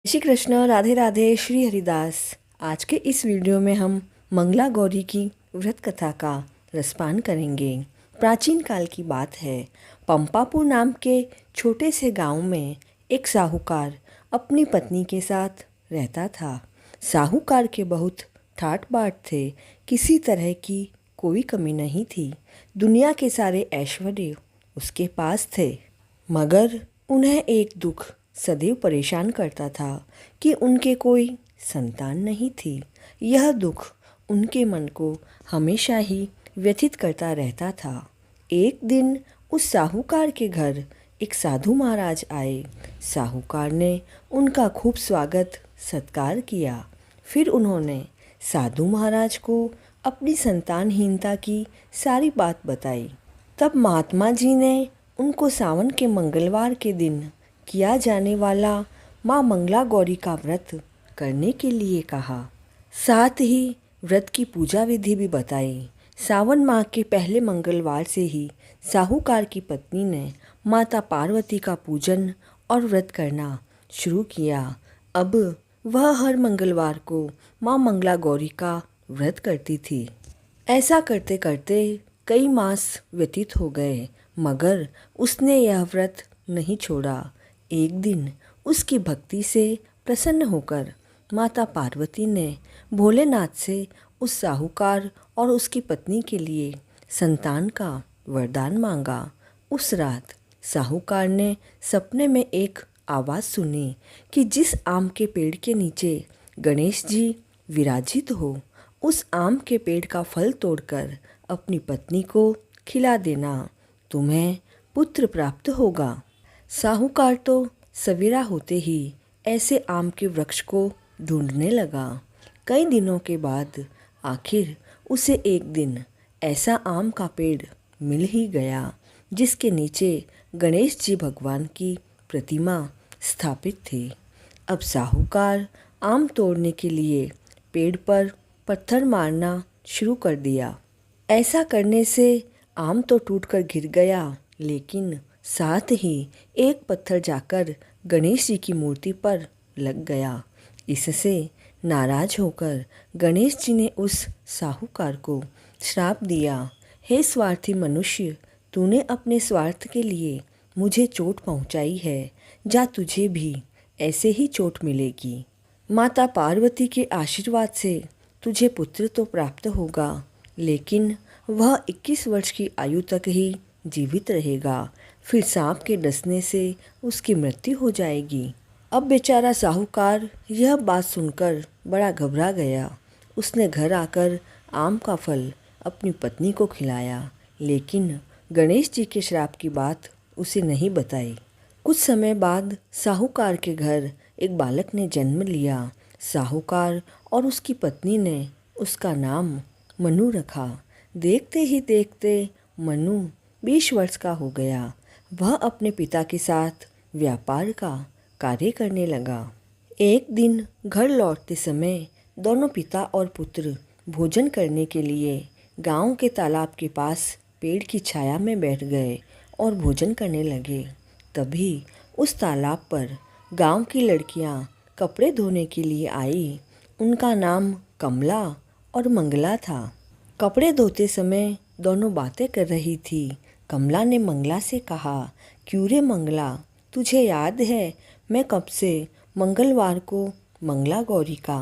श्री कृष्ण, राधे राधे, श्री हरिदास। आज के इस वीडियो में हम मंगला गौरी की व्रत कथा का रसपान करेंगे। प्राचीन काल की बात है। पंपापुर नाम के छोटे से गांव में एक साहूकार अपनी पत्नी के साथ रहता था। साहूकार के बहुत ठाट बाट थे, किसी तरह की कोई कमी नहीं थी। दुनिया के सारे ऐश्वर्य उसके पास थे, मगर उन्हें एक दुख सदैव परेशान करता था कि उनके कोई संतान नहीं थी। यह दुख उनके मन को हमेशा ही व्यथित करता रहता था। एक दिन उस साहूकार के घर एक साधु महाराज आए। साहूकार ने उनका खूब स्वागत सत्कार किया। फिर उन्होंने साधु महाराज को अपनी संतानहीनता की सारी बात बताई। तब महात्मा जी ने उनको सावन के मंगलवार के दिन किया जाने वाला माँ मंगला गौरी का व्रत करने के लिए कहा। साथ ही व्रत की पूजा विधि भी बताई। सावन माह के पहले मंगलवार से ही साहूकार की पत्नी ने माता पार्वती का पूजन और व्रत करना शुरू किया। अब वह हर मंगलवार को माँ मंगला गौरी का व्रत करती थी। ऐसा करते करते कई मास व्यतीत हो गए, मगर उसने यह व्रत नहीं छोड़ा। एक दिन उसकी भक्ति से प्रसन्न होकर माता पार्वती ने भोलेनाथ से उस साहूकार और उसकी पत्नी के लिए संतान का वरदान मांगा। उस रात साहूकार ने सपने में एक आवाज़ सुनी कि जिस आम के पेड़ के नीचे गणेश जी विराजित हो, उस आम के पेड़ का फल तोड़कर अपनी पत्नी को खिला देना, तुम्हें पुत्र प्राप्त होगा। साहूकार तो सवेरा होते ही ऐसे आम के वृक्ष को ढूंढने लगा। कई दिनों के बाद आखिर उसे एक दिन ऐसा आम का पेड़ मिल ही गया, जिसके नीचे गणेश जी भगवान की प्रतिमा स्थापित थी। अब साहूकार आम तोड़ने के लिए पेड़ पर पत्थर मारना शुरू कर दिया। ऐसा करने से आम तो टूटकर गिर गया, लेकिन साथ ही एक पत्थर जाकर गणेश जी की मूर्ति पर लग गया। इससे नाराज होकर गणेश जी ने उस साहूकार को श्राप दिया, हे स्वार्थी मनुष्य, तूने अपने स्वार्थ के लिए मुझे चोट पहुंचाई है, जा तुझे भी ऐसे ही चोट मिलेगी। माता पार्वती के आशीर्वाद से तुझे पुत्र तो प्राप्त होगा, लेकिन वह 21 वर्ष की आयु तक ही जीवित रहेगा। फिर सांप के डसने से उसकी मृत्यु हो जाएगी। अब बेचारा साहूकार यह बात सुनकर बड़ा घबरा गया। उसने घर आकर आम का फल अपनी पत्नी को खिलाया, लेकिन गणेश जी के श्राप की बात उसे नहीं बताई। कुछ समय बाद साहूकार के घर एक बालक ने जन्म लिया। साहूकार और उसकी पत्नी ने उसका नाम मनु रखा। देखते ही देखते मनु 20 वर्ष का हो गया। वह अपने पिता के साथ व्यापार का कार्य करने लगा। एक दिन घर लौटते समय दोनों पिता और पुत्र भोजन करने के लिए गांव के तालाब के पास पेड़ की छाया में बैठ गए और भोजन करने लगे। तभी उस तालाब पर गांव की लड़कियां कपड़े धोने के लिए आई। उनका नाम कमला और मंगला था। कपड़े धोते समय दोनों बातें कर रही थी। कमला ने मंगला से कहा, क्यों रे मंगला, तुझे याद है मैं कब से मंगलवार को मंगला गौरी का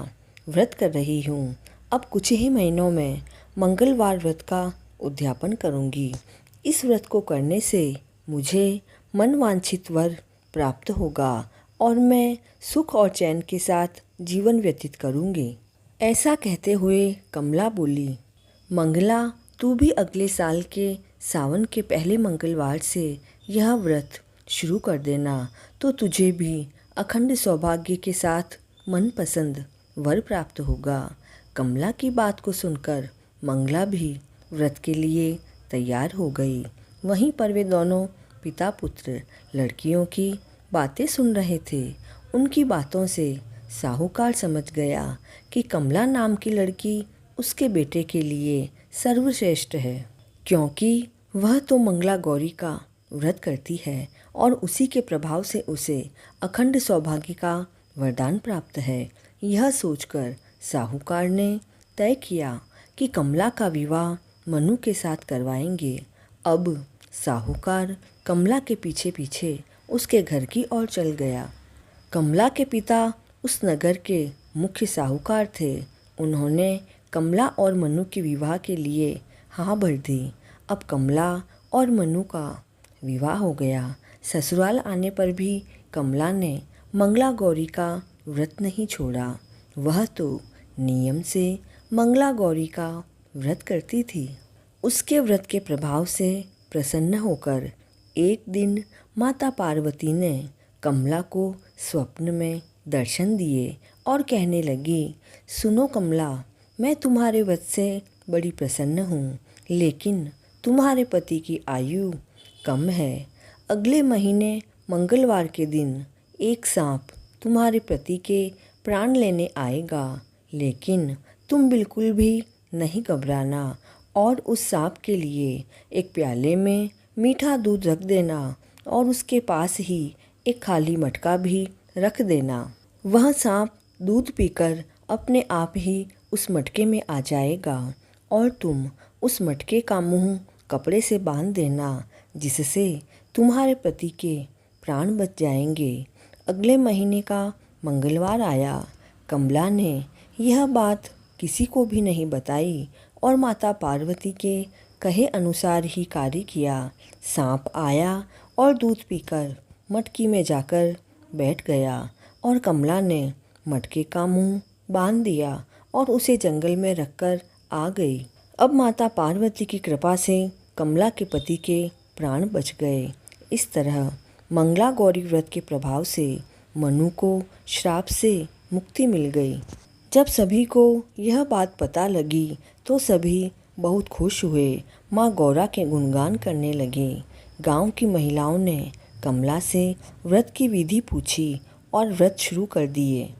व्रत कर रही हूँ। अब कुछ ही महीनों में मंगलवार व्रत का उद्यापन करूँगी। इस व्रत को करने से मुझे मनवांछित वर प्राप्त होगा और मैं सुख और चैन के साथ जीवन व्यतीत करूँगी। ऐसा कहते हुए कमला बोली, मंगला, तू भी अगले साल के सावन के पहले मंगलवार से यह व्रत शुरू कर देना, तो तुझे भी अखंड सौभाग्य के साथ मनपसंद वर प्राप्त होगा। कमला की बात को सुनकर मंगला भी व्रत के लिए तैयार हो गई। वहीं पर वे दोनों पिता पुत्र लड़कियों की बातें सुन रहे थे। उनकी बातों से साहूकार समझ गया कि कमला नाम की लड़की उसके बेटे के लिए सर्वश्रेष्ठ है, क्योंकि वह तो मंगला गौरी का व्रत करती है और उसी के प्रभाव से उसे अखंड सौभाग्य का वरदान प्राप्त है। यह सोचकर साहूकार ने तय किया कि कमला का विवाह मनु के साथ करवाएंगे। अब साहूकार कमला के पीछे पीछे उसके घर की ओर चल गया। कमला के पिता उस नगर के मुख्य साहूकार थे। उन्होंने कमला और मनु के विवाह के लिए हाँ भर दी। अब कमला और मनु का विवाह हो गया। ससुराल आने पर भी कमला ने मंगला गौरी का व्रत नहीं छोड़ा। वह तो नियम से मंगला गौरी का व्रत करती थी। उसके व्रत के प्रभाव से प्रसन्न होकर एक दिन माता पार्वती ने कमला को स्वप्न में दर्शन दिए और कहने लगी, सुनो कमला, मैं तुम्हारे व्रत से बड़ी प्रसन्न हूँ, लेकिन तुम्हारे पति की आयु कम है। अगले महीने मंगलवार के दिन एक सांप तुम्हारे पति के प्राण लेने आएगा, लेकिन तुम बिल्कुल भी नहीं घबराना और उस सांप के लिए एक प्याले में मीठा दूध रख देना और उसके पास ही एक खाली मटका भी रख देना। वह सांप दूध पीकर अपने आप ही उस मटके में आ जाएगा और तुम उस मटके का मुंह कपड़े से बांध देना, जिससे तुम्हारे पति के प्राण बच जाएंगे। अगले महीने का मंगलवार आया। कमला ने यह बात किसी को भी नहीं बताई और माता पार्वती के कहे अनुसार ही कार्य किया। सांप आया और दूध पीकर मटकी में जाकर बैठ गया और कमला ने मटके का मुंह बांध दिया और उसे जंगल में रखकर आ गई। अब माता पार्वती की कृपा से कमला के पति के प्राण बच गए। इस तरह मंगला गौरी व्रत के प्रभाव से मनु को श्राप से मुक्ति मिल गई। जब सभी को यह बात पता लगी तो सभी बहुत खुश हुए, माँ गौरा के गुणगान करने लगे। गांव की महिलाओं ने कमला से व्रत की विधि पूछी और व्रत शुरू कर दिए।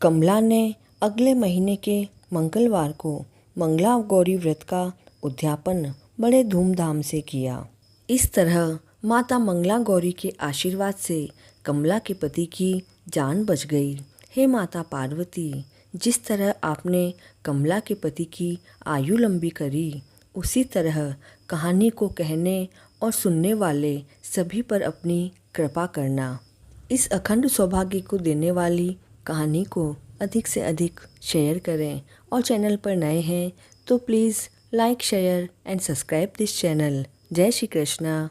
कमला ने अगले महीने के मंगलवार को मंगला गौरी व्रत का उद्यापन बड़े धूमधाम से किया। इस तरह माता मंगला गौरी के आशीर्वाद से कमला के पति की जान बच गई। हे माता पार्वती, जिस तरह आपने कमला के पति की आयु लंबी करी, उसी तरह कहानी को कहने और सुनने वाले सभी पर अपनी कृपा करना। इस अखंड सौभाग्य को देने वाली कहानी को अधिक से अधिक शेयर करें और चैनल पर नए हैं तो please like, share and subscribe this channel. जय श्री कृष्णा।